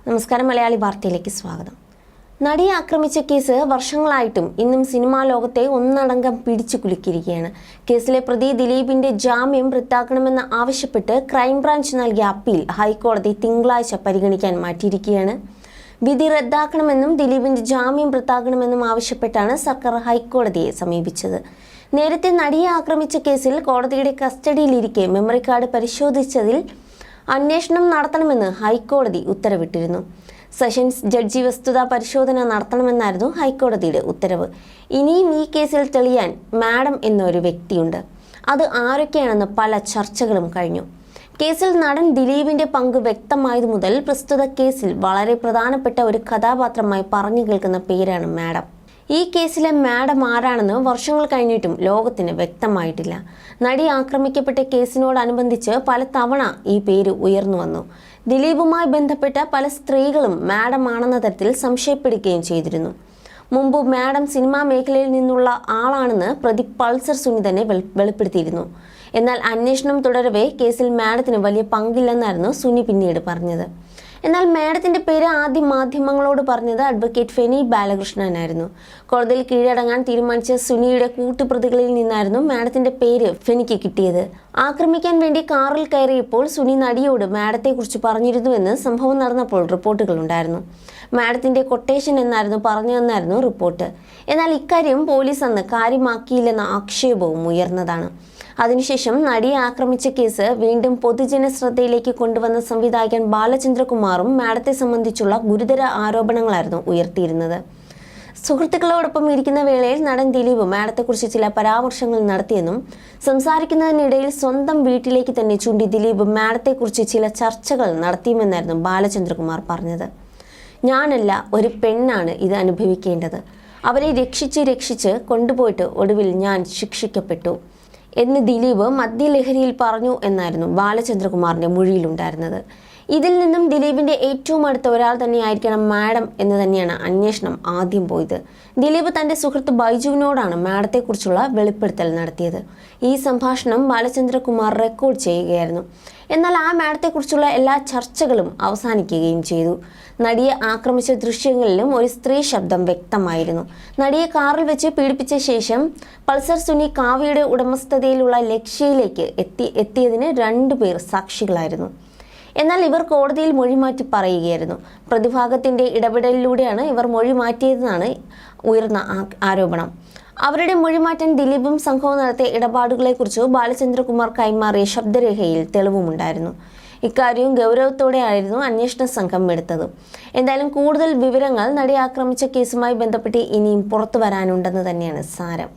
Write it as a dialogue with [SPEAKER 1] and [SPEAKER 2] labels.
[SPEAKER 1] നമസ്കാരം, മലയാളി വാർത്തയിലേക്ക് സ്വാഗതം. നടിയെ ആക്രമിച്ച കേസ് വർഷങ്ങളായിട്ടും ഇന്നും സിനിമാ ലോകത്തെ ഒന്നടങ്കം പിടിച്ചു കുലുക്കിയിരിക്കുകയാണ്. കേസിലെ പ്രതി ദിലീപിന്റെ ജാമ്യം റദ്ദാക്കണമെന്ന് ആവശ്യപ്പെട്ട് ക്രൈംബ്രാഞ്ച് നൽകിയ അപ്പീൽ ഹൈക്കോടതി തിങ്കളാഴ്ച പരിഗണിക്കാൻ മാറ്റിയിരിക്കുകയാണ്. വിധി റദ്ദാക്കണമെന്നും ദിലീപിന്റെ ജാമ്യം റദ്ദാക്കണമെന്നും ആവശ്യപ്പെട്ടാണ് സർക്കാർ ഹൈക്കോടതിയെ സമീപിച്ചത്. നേരത്തെ നടിയെ ആക്രമിച്ച കേസിൽ കോടതിയുടെ കസ്റ്റഡിയിലിരിക്കെ മെമ്മറി കാർഡ് പരിശോധിച്ചതിൽ അന്വേഷണം നടത്തണമെന്ന് ഹൈക്കോടതി ഉത്തരവിട്ടിരുന്നു. സെഷൻസ് ജഡ്ജി വസ്തുതാ പരിശോധന നടത്തണമെന്നായിരുന്നു ഹൈക്കോടതിയുടെ ഉത്തരവ്. ഇനിയും ഈ കേസിൽ തെളിയാൻ മാഡം എന്നൊരു വ്യക്തിയുണ്ട്. അത് ആരൊക്കെയാണെന്ന് പല ചർച്ചകളും കഴിഞ്ഞു. കേസിൽ നടൻ ദിലീപിന്റെ പങ്ക് വ്യക്തമായതു മുതൽ പ്രസ്തുത കേസിൽ വളരെ പ്രധാനപ്പെട്ട ഒരു കഥാപാത്രമായി പറഞ്ഞു കേൾക്കുന്ന പേരാണ് മാഡം. ഈ കേസിലെ മാഡം ആരാണെന്ന് വർഷങ്ങൾ കഴിഞ്ഞിട്ടും ലോകത്തിന് വ്യക്തമായിട്ടില്ല. നടി ആക്രമിക്കപ്പെട്ട കേസിനോടനുബന്ധിച്ച് പല തവണ ഈ പേര് ഉയർന്നു വന്നു. ദിലീപുമായി ബന്ധപ്പെട്ട പല സ്ത്രീകളും മാഡം ആണെന്ന തരത്തിൽ സംശയപ്പെടുകയും ചെയ്തിരുന്നു. മുമ്പ് മാഡം സിനിമാ മേഖലയിൽ നിന്നുള്ള ആളാണെന്ന് പ്രതി പൾസർ സുനി തന്നെ വെളിപ്പെടുത്തിയിരുന്നു. എന്നാൽ അന്വേഷണം തുടരവേ കേസിൽ മാഡത്തിന് വലിയ പങ്കില്ലെന്നായിരുന്നു സുനി പിന്നീട് പറഞ്ഞത്. എന്നാൽ മാഡത്തിന്റെ പേര് ആദ്യം മാധ്യമങ്ങളോട് പറഞ്ഞത് അഡ്വക്കേറ്റ് ഫെനി ബാലകൃഷ്ണനായിരുന്നു. കോടതിയിൽ കീഴടങ്ങാൻ തീരുമാനിച്ച സുനിയുടെ കൂട്ടുപ്രതികളിൽ നിന്നായിരുന്നു മാഡത്തിന്റെ പേര് ഫെനിക്ക് കിട്ടിയത്. ആക്രമിക്കാൻ വേണ്ടി കാറിൽ കയറിയപ്പോൾ സുനി നടിയോട് മാഡത്തെക്കുറിച്ച് പറഞ്ഞിരുന്നുവെന്ന് സംഭവം നടന്നപ്പോൾ റിപ്പോർട്ടുകൾ ഉണ്ടായിരുന്നു. മാഡത്തിന്റെ കൊട്ടേഷൻ എന്നായിരുന്നു പറഞ്ഞതെന്നായിരുന്നു റിപ്പോർട്ട്. എന്നാൽ ഇക്കാര്യം പോലീസ് അന്ന് കാര്യമാക്കിയില്ലെന്ന ആക്ഷേപവും ഉയർന്നതാണ്. അതിനുശേഷം നടിയെ ആക്രമിച്ച കേസ് വീണ്ടും പൊതുജന ശ്രദ്ധയിലേക്ക് കൊണ്ടുവന്ന സംവിധായകൻ ബാലചന്ദ്രകുമാറും മാഡത്തെ സംബന്ധിച്ചുള്ള ഗുരുതര ആരോപണങ്ങളായിരുന്നു ഉയർത്തിയിരുന്നത്. സുഹൃത്തുക്കളോടൊപ്പം ഇരിക്കുന്ന വേളയിൽ നടൻ ദിലീപ് മാഡത്തെക്കുറിച്ച് ചില പരാമർശങ്ങൾ നടത്തിയെന്നും സംസാരിക്കുന്നതിനിടയിൽ സ്വന്തം വീട്ടിലേക്ക് തന്നെ ചൂണ്ടി ദിലീപ് മാഡത്തെക്കുറിച്ച് ചില ചർച്ചകൾ നടത്തിയുമെന്നായിരുന്നു ബാലചന്ദ്രകുമാർ പറഞ്ഞത്. ഞാനല്ല, ഒരു പെണ്ണാണ് ഇത് അനുഭവിക്കേണ്ടത്. അവരെ രക്ഷിച്ച് കൊണ്ടുപോയിട്ട് ഒടുവിൽ ഞാൻ ശിക്ഷിക്കപ്പെട്ടു എന്ന് ദിലീപ് മദ്യലഹരിയിൽ പറഞ്ഞു എന്നായിരുന്നു ബാലചന്ദ്രകുമാറിന്റെ മൊഴിയിലുണ്ടായിരുന്നത്. ഇതിൽ നിന്നും ദിലീപിന്റെ ഏറ്റവും അടുത്ത ഒരാൾ തന്നെയായിരിക്കണം മാഡം എന്ന് തന്നെയാണ് അന്വേഷണം ആദ്യം പോയത്. ദിലീപ് തന്റെ സുഹൃത്ത് ബൈജുവിനോടാണ് മാഡത്തെക്കുറിച്ചുള്ള വെളിപ്പെടുത്തൽ നടത്തിയത്. ഈ സംഭാഷണം ബാലചന്ദ്രകുമാർ റെക്കോർഡ് ചെയ്യുകയായിരുന്നു. എന്നാൽ ആ മാഡത്തെക്കുറിച്ചുള്ള എല്ലാ ചർച്ചകളും അവസാനിക്കുകയും ചെയ്തു. നടിയെ ആക്രമിച്ച ദൃശ്യങ്ങളിലും ഒരു സ്ത്രീ ശബ്ദം വ്യക്തമായിരുന്നു. നടിയെ കാറിൽ വെച്ച് പീഡിപ്പിച്ച ശേഷം പൾസർ സുനി കാവ്യയുടെ ഉടമസ്ഥതയിലുള്ള ലക്ഷ്യയിലേക്ക് എത്തിയതിന് 2 പേർ സാക്ഷികളായിരുന്നു. എന്നാൽ ഇവർ കോടതിയിൽ മൊഴിമാറ്റി പറയുകയായിരുന്നു. പ്രതിഭാഗത്തിന്റെ ഇടപെടലിലൂടെയാണ് ഇവർ മൊഴി മാറ്റിയതെന്നാണ് ഉയർന്ന ആരോപണം. അവരുടെ മൊഴിമാറ്റാൻ ദിലീപും സംഘവും നടത്തിയ ഇടപാടുകളെക്കുറിച്ച് ബാലചന്ദ്രകുമാർ കൈമാറിയ ശബ്ദരേഖയിൽ തെളിവുമുണ്ടായിരുന്നു. ഇക്കാര്യവും ഗൗരവത്തോടെയായിരുന്നു അന്വേഷണ സംഘം എടുത്തത്. എന്തായാലും കൂടുതൽ വിവരങ്ങൾ നടിയെ ആക്രമിച്ച കേസുമായി ബന്ധപ്പെട്ട് ഇനിയും പുറത്തു വരാനുണ്ടെന്ന് തന്നെയാണ് സാരം.